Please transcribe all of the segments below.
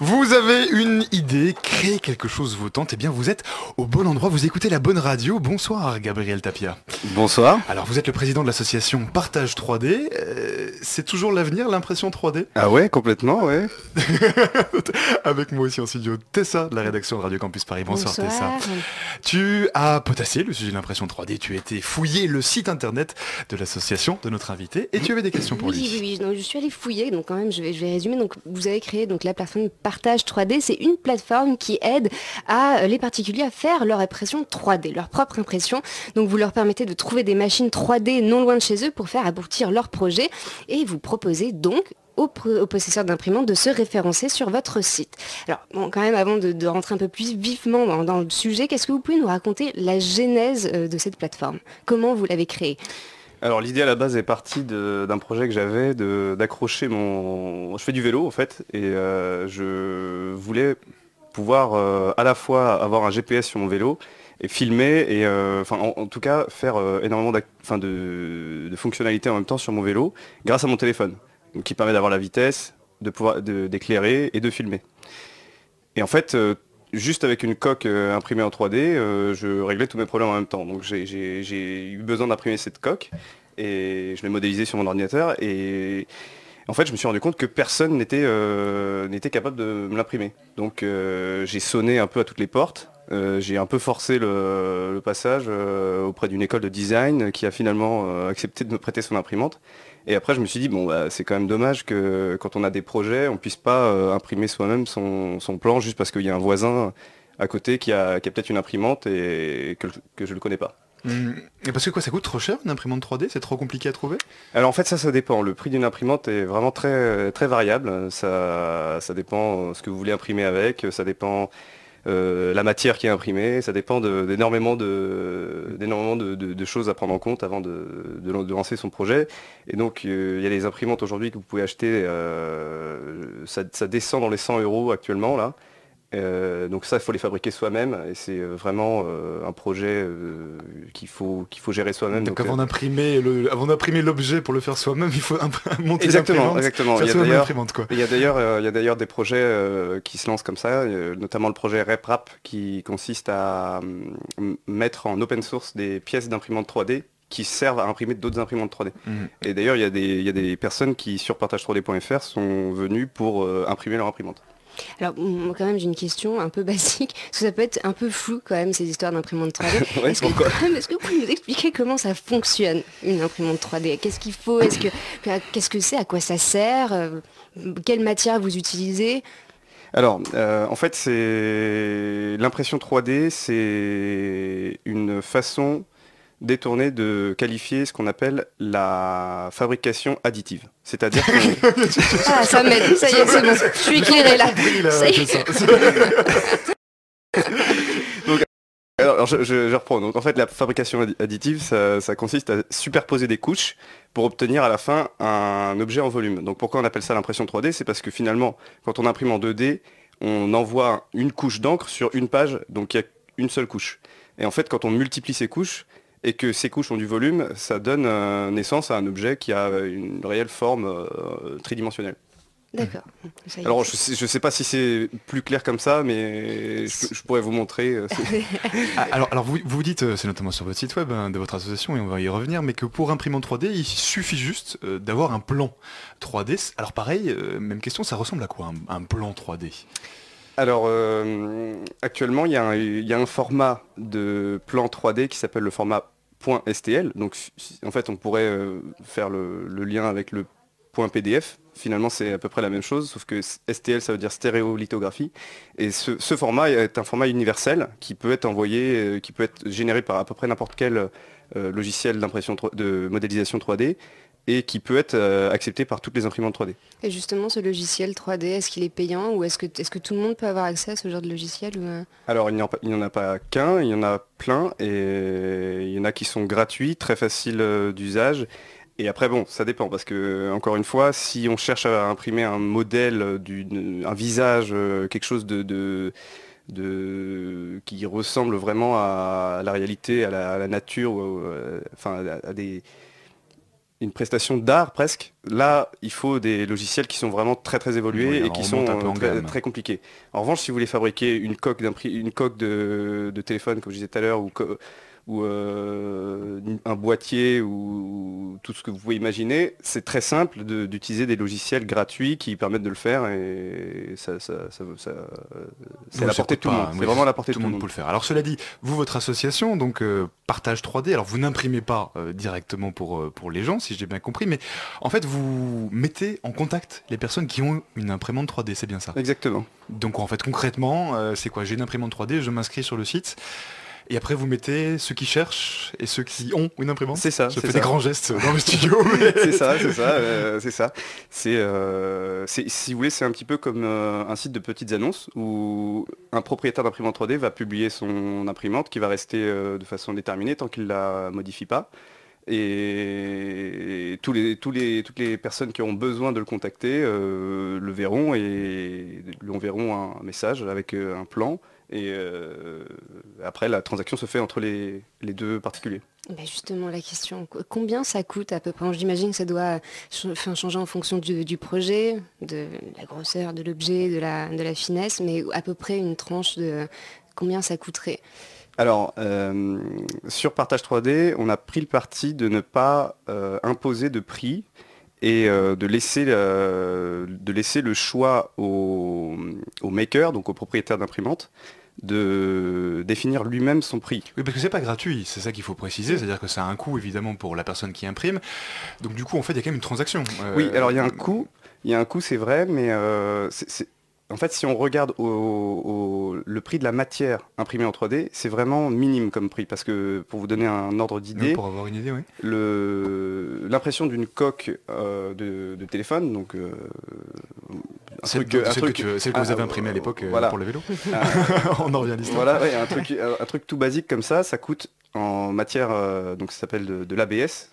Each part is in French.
Vous avez une idée, créer quelque chose vous tente, eh bien vous êtes au bon endroit, vous écoutez la bonne radio. Bonsoir Gabriel Tapia. Bonsoir. Alors vous êtes le président de l'association Partage 3D. C'est toujours l'avenir, l'impression 3D? Ah ouais, complètement, ouais. Avec moi aussi en studio, Tessa de la rédaction de Radio Campus Paris. Bonsoir, Bonsoir. Tessa. Tu as potassé le sujet de l'impression 3D, tu as été fouiller le site internet de l'association de notre invité et tu avais des questions pour lui. Oui, donc, je suis allée fouiller, donc quand même je vais résumer. Donc vous avez créé donc la plateforme Partage 3D, c'est une plateforme qui aide les particuliers à faire leur impression 3D, leur propre impression. Donc vous leur permettez de trouver des machines 3D non loin de chez eux pour faire aboutir leur projet et vous proposez donc aux possesseurs d'imprimantes de se référencer sur votre site. Alors, bon, quand même, avant de rentrer un peu plus vivement dans le sujet, qu'est-ce que vous pouvez nous raconter la genèse de cette plateforme? Comment vous l'avez créée? Alors l'idée à la base est partie d'un projet que j'avais d'accrocher mon... Je fais du vélo en fait, et je voulais pouvoir à la fois avoir un GPS sur mon vélo et filmer, et en tout cas faire énormément de fonctionnalités en même temps sur mon vélo grâce à mon téléphone. Donc, qui permet d'avoir la vitesse, de pouvoir d'éclairer et de filmer. Et en fait, juste avec une coque imprimée en 3D, je réglais tous mes problèmes en même temps. Donc j'ai eu besoin d'imprimer cette coque et je l'ai modélisée sur mon ordinateur. Et en fait, je me suis rendu compte que personne n'était capable de me l'imprimer. Donc j'ai sonné un peu à toutes les portes. J'ai un peu forcé le passage auprès d'une école de design qui a finalement accepté de me prêter son imprimante. Et après, je me suis dit, bon, c'est quand même dommage que quand on a des projets, on ne puisse pas imprimer soi-même son plan juste parce qu'il y a un voisin à côté qui a peut-être une imprimante et que je ne le connais pas. Et parce que quoi, ça coûte trop cher une imprimante 3D? C'est trop compliqué à trouver? Alors en fait, ça dépend. Le prix d'une imprimante est vraiment très, très variable. Ça dépend ce que vous voulez imprimer avec, ça dépend... la matière qui est imprimée, ça dépend d'énormément de choses à prendre en compte avant de lancer son projet. Et donc il y a des imprimantes aujourd'hui que vous pouvez acheter, ça descend dans les 100 € actuellement là. Donc ça, il faut les fabriquer soi-même et c'est vraiment un projet qu'il faut gérer soi-même. Donc avant d'imprimer l'objet pour le faire soi-même, il faut monter exactement. Il y a d'ailleurs des projets qui se lancent comme ça, notamment le projet RepRap qui consiste à mettre en open source des pièces d'imprimante 3D qui servent à imprimer d'autres imprimantes 3D. Et d'ailleurs, il y a des personnes qui, sur partage3d.fr, sont venues pour imprimer leur imprimante. Alors, moi, quand même, j'ai une question un peu basique, parce que ça peut être un peu flou quand même, ces histoires d'imprimantes 3D. Ouais, est-ce que vous pouvez nous expliquer comment ça fonctionne, une imprimante 3D? Qu'est-ce qu'il faut? Qu'est-ce que c'est? À quoi ça sert? Quelle matière vous utilisez? Alors, en fait, l'impression 3D, c'est une façon détournée de qualifier ce qu'on appelle la fabrication additive. C'est-à-dire que... Ah, ça m'aide, ça y est, c'est bon, je suis éclairée là. Ça y est. Donc, alors, je reprends. Donc, en fait, la fabrication additive, ça consiste à superposer des couches pour obtenir à la fin un objet en volume. Donc, pourquoi on appelle ça l'impression 3D? C'est parce que finalement, quand on imprime en 2D, on envoie une couche d'encre sur une page, donc il y a une seule couche. Et en fait, quand on multiplie ces couches, et que ces couches ont du volume, ça donne naissance à un objet qui a une réelle forme tridimensionnelle. D'accord. Alors je sais pas si c'est plus clair comme ça, mais je pourrais vous montrer. Alors vous dites, c'est notamment sur votre site web de votre association, et on va y revenir, mais que pour imprimante 3D, il suffit juste d'avoir un plan 3D. Alors pareil, même question, ça ressemble à quoi un plan 3D? Alors actuellement il y a un format de plan 3D qui s'appelle le format .stl. Donc en fait on pourrait faire le lien avec le .pdf. Finalement c'est à peu près la même chose, sauf que STL ça veut dire stéréolithographie. Et ce format est un format universel qui peut être envoyé, qui peut être généré par à peu près n'importe quel logiciel de modélisation 3D. Et qui peut être accepté par toutes les imprimantes 3D. Et justement, ce logiciel 3D, est-ce qu'il est payant ou est-ce que tout le monde peut avoir accès à ce genre de logiciel Alors, il n'y en a pas qu'un, il y en a plein, et il y en a qui sont gratuits, très faciles d'usage. Et après, bon, ça dépend, parce que, encore une fois, si on cherche à imprimer un modèle, un visage, quelque chose qui ressemble vraiment à la réalité, à la nature, enfin à des... une prestation d'art presque. Là, il faut des logiciels qui sont vraiment très très évolués et qui sont très compliqués. En revanche, si vous voulez fabriquer une coque de téléphone, comme je disais tout à l'heure, ou un boîtier ou tout ce que vous pouvez imaginer, c'est très simple d'utiliser des logiciels gratuits qui permettent de le faire et c'est à la portée de tout le monde. C'est vraiment à la portée de tout le monde peut le faire. Alors cela dit, vous, votre association, donc Partage 3D, alors vous n'imprimez pas directement pour les gens, si j'ai bien compris, mais en fait vous mettez en contact les personnes qui ont une imprimante 3D, c'est bien ça? Exactement. Donc en fait concrètement, c'est quoi? J'ai une imprimante 3D, je m'inscris sur le site. Et après, vous mettez ceux qui cherchent et ceux qui ont une imprimante. C'est ça. Je fais des grands gestes dans le studio. C'est ça. Si vous voulez, c'est un petit peu comme un site de petites annonces où un propriétaire d'imprimante 3D va publier son imprimante qui va rester de façon déterminée tant qu'il ne la modifie pas. Et toutes les personnes qui auront besoin de le contacter le verront et lui enverront un message avec un plan. Et après, la transaction se fait entre les deux particuliers. Ben justement, la question, combien ça coûte à peu près? J'imagine que ça doit changer en fonction du projet, de la grosseur de l'objet, de la finesse, mais à peu près une tranche de combien ça coûterait? Alors, sur Partage 3D, on a pris le parti de ne pas imposer de prix et de laisser le choix au maker, donc au propriétaire d'imprimante, de définir lui-même son prix. Oui, parce que c'est pas gratuit, c'est ça qu'il faut préciser, c'est-à-dire que ça a un coût évidemment pour la personne qui imprime, donc du coup en fait il y a quand même une transaction. Oui, alors il y a un coût, c'est vrai, mais en fait si on regarde le prix de la matière imprimée en 3D, c'est vraiment minime comme prix, parce que pour vous donner un ordre d'idée, pour avoir une idée, oui. L'impression d'une coque de téléphone, donc celle que vous avez imprimée à l'époque voilà. pour le vélo. On en revient à l'histoire. Voilà, ouais, un truc tout basique comme ça coûte en matière, donc ça s'appelle de l'ABS,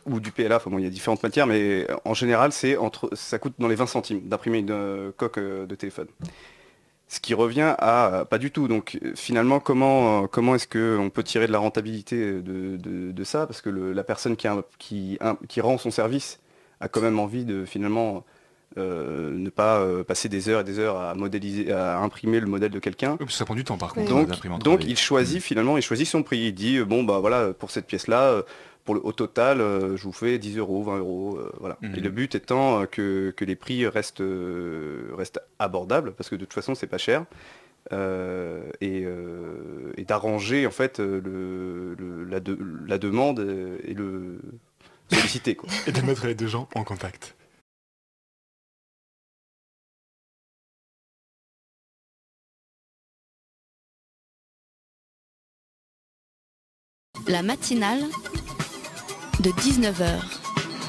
ou du PLA, enfin bon, il y a différentes matières, mais en général ça coûte dans les 20 centimes d'imprimer une coque de téléphone. Ce qui revient à pas du tout. Donc finalement, comment est-ce qu'on peut tirer de la rentabilité de ça? Parce que la personne qui rend son service a quand même envie de finalement ne pas passer des heures et des heures à modéliser, à imprimer le modèle de quelqu'un. Oui, parce que ça prend du temps par contre. Donc il choisit son prix. Il dit bon bah voilà, pour cette pièce-là, au total, je vous fais 10 euros, 20 euros, voilà. Et le but étant que les prix restent abordables, parce que de toute façon c'est pas cher. Et d'arranger en fait la demande et le solliciter, quoi. Et de mettre les deux gens en contact. La matinale de 19h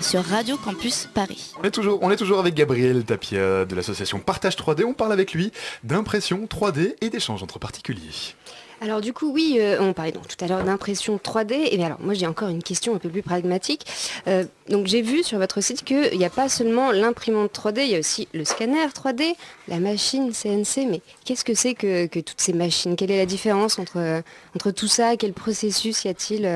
sur Radio Campus Paris. On est toujours avec Gabriel Tapia de l'association Partage 3D. On parle avec lui d'impression 3D et d'échanges entre particuliers. Alors du coup, oui, on parlait donc tout à l'heure d'impression 3D. Et bien alors, moi j'ai encore une question un peu plus pragmatique. Donc j'ai vu sur votre site qu'il n'y a pas seulement l'imprimante 3D, il y a aussi le scanner 3D, la machine CNC. Mais qu'est-ce que c'est que toutes ces machines? Quelle est la différence entre tout ça? Quel processus y a-t-il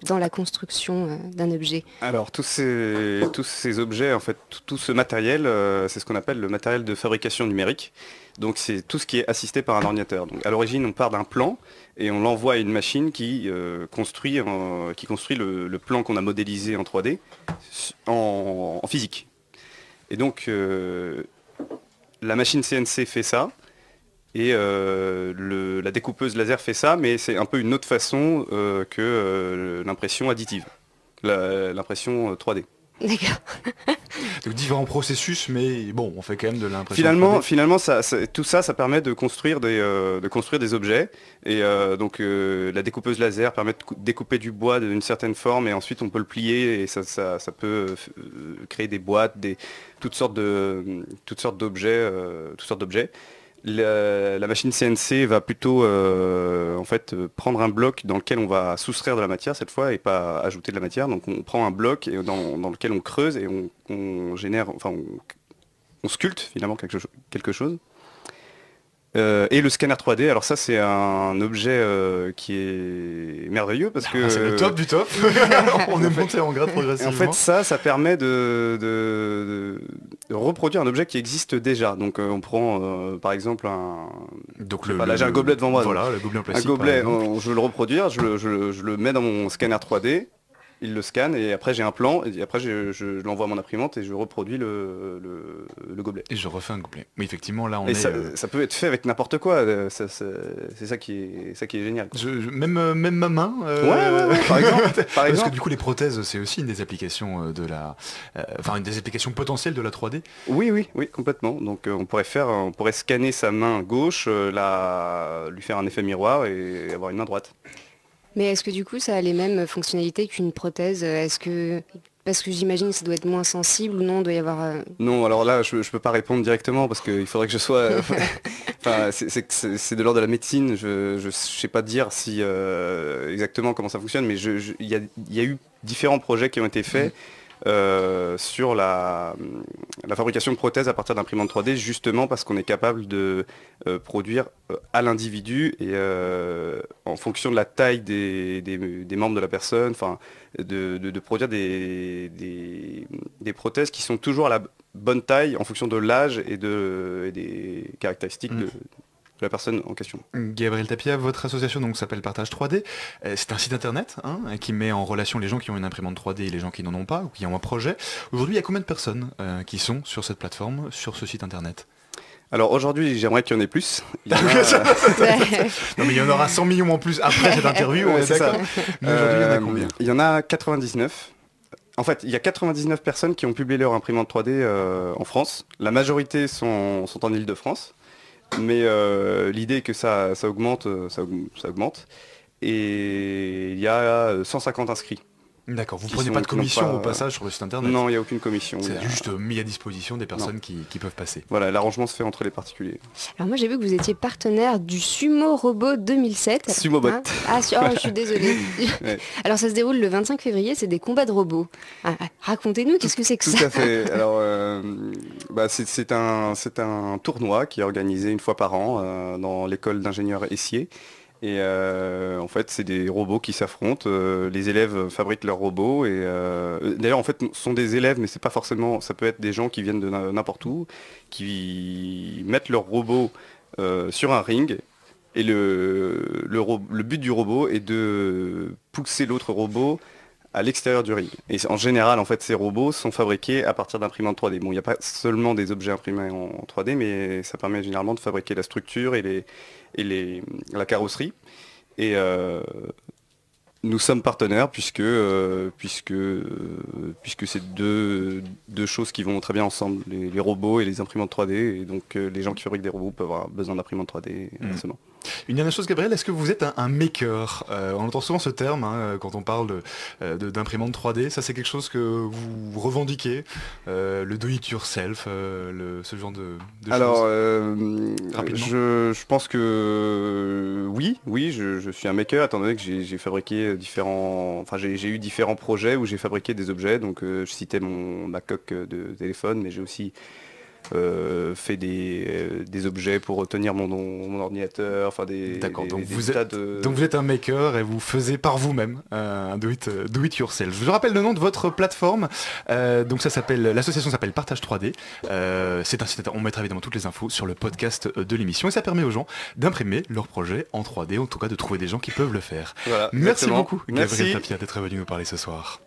dans la construction d'un objet? Alors tous ces objets, en fait, tout ce matériel, c'est ce qu'on appelle le matériel de fabrication numérique. Donc c'est tout ce qui est assisté par un ordinateur. Donc à l'origine, on part d'un plan et on l'envoie à une machine qui construit le plan qu'on a modélisé en 3D en physique. Et donc la machine CNC fait ça et la découpeuse laser fait ça, mais c'est un peu une autre façon que l'impression additive, l'impression 3D. D'accord. Donc différents processus, mais bon, on fait quand même de l'impression. Finalement, tout ça permet de construire des objets. Et donc la découpeuse laser permet de découper du bois d'une certaine forme, et ensuite on peut le plier et ça peut créer des boîtes, toutes sortes d'objets. La machine CNC va plutôt en fait prendre un bloc dans lequel on va soustraire de la matière cette fois et pas ajouter de la matière. Donc on prend un bloc et dans lequel on creuse et on génère, enfin on sculpte finalement quelque chose. Et le scanner 3D, alors ça c'est un objet qui est merveilleux parce que... c'est le top du top. On est monté en grade progressivement. En fait ça permet de reproduire un objet qui existe déjà. Donc on prend par exemple Donc là j'ai un gobelet devant moi. Voilà, le gobelet en plastique. Un gobelet, je veux le reproduire, je le mets dans mon scanner 3D. Il le scanne et après j'ai un plan et après je l'envoie à mon imprimante et je reproduis le gobelet. Et je refais un gobelet. Oui, effectivement, là on et ça peut être fait avec n'importe quoi. C'est ça qui est génial. Même ma main. Ouais, par exemple. Parce que du coup les prothèses c'est aussi une des applications une des applications potentielles de la 3D. Oui, complètement. Donc on pourrait scanner sa main gauche, lui faire un effet miroir et avoir une main droite. Mais est-ce que du coup ça a les mêmes fonctionnalités qu'une prothèse? Parce que j'imagine que ça doit être moins sensible ou non, doit y avoir... Non, alors là je peux pas répondre directement parce qu'il faudrait que je sois... Enfin, c'est de l'ordre de la médecine, je sais pas dire si exactement comment ça fonctionne, mais il y a eu différents projets qui ont été faits sur la fabrication de prothèses à partir d'imprimantes 3D, justement parce qu'on est capable de produire à l'individu et en fonction de la taille des membres de la personne, enfin de produire des prothèses qui sont toujours à la bonne taille en fonction de l'âge et des caractéristiques de la personne en question. Gabriel Tapia, votre association donc s'appelle Partage 3D. C'est un site internet qui met en relation les gens qui ont une imprimante 3D et les gens qui n'en ont pas ou qui ont un projet. Aujourd'hui, il y a combien de personnes qui sont sur cette plateforme, sur ce site internet? Alors aujourd'hui, j'aimerais qu'il y en ait plus. Non mais il y en aura 100 millions en plus après cette interview, on est d'accord. Mais aujourd'hui, il y en a combien? Il y en a 99. En fait, il y a 99 personnes qui ont publié leur imprimante 3D en France. La majorité sont en Île-de-France. Mais l'idée est que ça augmente, ça augmente. Et il y a 150 inscrits. D'accord, vous ne prenez pas de commission au passage sur le site internet? Non, il n'y a aucune commission. C'est juste mis à disposition des personnes qui peuvent passer. Voilà, l'arrangement se fait entre les particuliers. Alors moi j'ai vu que vous étiez partenaire du Sumo Robot 2007. Sumobot. Je suis désolée. Ouais. Alors ça se déroule le 25 février, c'est des combats de robots. Racontez-nous, qu'est-ce que c'est que ça? Tout à fait. Alors c'est un tournoi qui est organisé une fois par an dans l'école d'ingénieurs Essier. Et en fait, c'est des robots qui s'affrontent. Les élèves fabriquent leurs robots. Et d'ailleurs, en fait, ce sont des élèves, mais c'est pas forcément. Ça peut être des gens qui viennent de n'importe où, qui mettent leurs robots sur un ring. Et le but du robot est de pousser l'autre robot à l'extérieur du ring. Et en général, en fait, ces robots sont fabriqués à partir d'imprimantes 3D. Bon, il n'y a pas seulement des objets imprimés en 3D, mais ça permet généralement de fabriquer la structure et la carrosserie. Et nous sommes partenaires puisque c'est deux choses qui vont très bien ensemble, les robots et les imprimantes 3D. Et donc les gens qui fabriquent des robots peuvent avoir besoin d'imprimantes 3D inversement. Une dernière chose, Gabriel, est-ce que vous êtes un maker? On entend souvent ce terme quand on parle d'imprimante 3D. Ça, c'est quelque chose que vous revendiquez, le do it yourself, ce genre de Alors, choses. Je pense que oui, je suis un maker, étant donné que j'ai fabriqué j'ai eu différents projets où j'ai fabriqué des objets. Donc, je citais ma coque de téléphone, mais j'ai aussi fait des objets pour tenir mon ordinateur, enfin D'accord, donc vous êtes un maker et vous faisiez par vous-même un do it yourself. Je vous rappelle le nom de votre plateforme. Donc l'association s'appelle Partage 3D. C'est un site, on mettra évidemment toutes les infos sur le podcast de l'émission et ça permet aux gens d'imprimer leurs projets en 3D, en tout cas de trouver des gens qui peuvent le faire. Voilà, Merci beaucoup Gabriel Tapia d'être venu nous parler ce soir.